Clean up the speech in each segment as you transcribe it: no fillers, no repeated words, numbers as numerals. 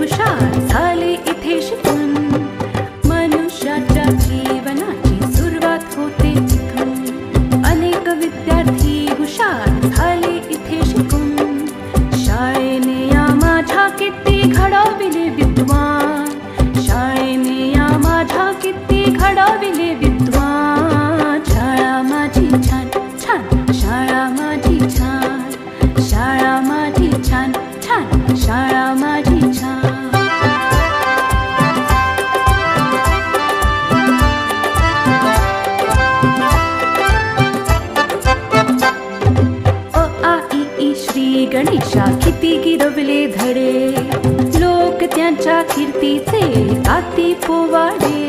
हुशार झाले इथे शिकून. मनुष्याच्या जीवनाची सुरुवात होते इथून. अनेक विद्यार्थी हुशार झाले इथे शिकून. शाळेने या माझ्या किती घडविले विद्वान. शाळेने या माझ्या किती घडविले विद्वान. शाळा माझी छान छान, शाळा माझी छान, शाळा माझी छान छान, शाळा माझी छान. अ आ इ ई श्री गणेशा किती गिरवले धडे. लोक त्यांच्या कीर्तीचे गाती पोवाडे.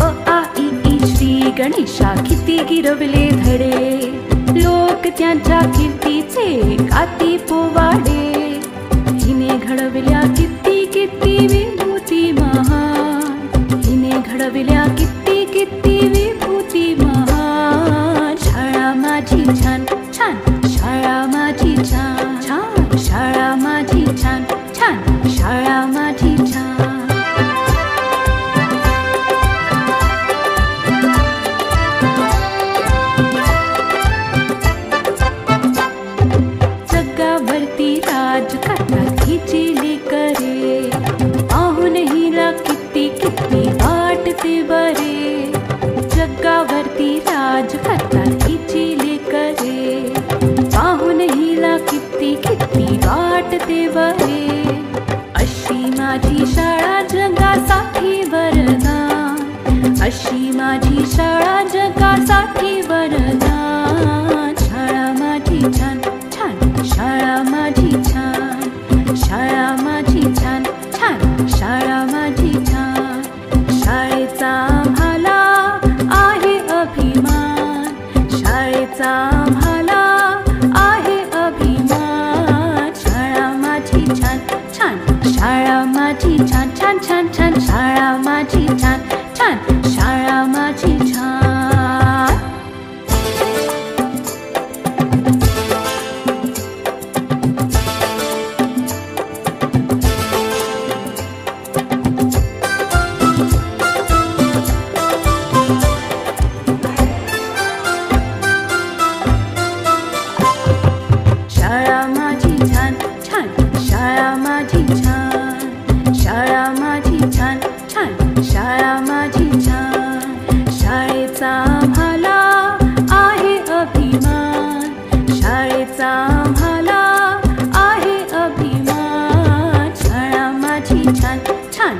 अ आ इ ई श्री गणेशा किती गिरवले धडे. लोक त्यांच्या कीर्तीचे गाती पोवाडे. हिने घडविल्या किती किती विभूती महान. हिने घडविल्या किती किती विभूती महान. शाळा माझी छान छान, शाळा माझी छान छान, शाळा माझी छान छान, शाळा माझी छान. जगावरती राज करतात हिची लेकरे. पाहून हिला किती किती वाटते बरे. जगावरती राज करतात हिची लेकरे. पाहून हिला किती किती वाटते बरे. अशी माझी शाळा जगासाठी वरदान. अशी माझी शाळा जगासाठी वरदान. शाळा माझी छान छान, शाळा माझी छान, शाळा माझी छान छान, शाळा माझी छान. शाळेचा आम्हाला आहे अभिमान. शाळेचा आम्हाला आहे अभिमान. शाळा माझी छान छान, शाळा माझी छान छान छान छान, शाळा माझी छान छान, शाळा माझी छान. शाळा माझी छान छान, शाळा माझी छान, शाळा माझी छान छान, शाळा माझी छान. शाळेचा आम्हाला आहे अभिमान. शाळेचा आम्हाला आहे अभिमान. शाळा माझी छान छान,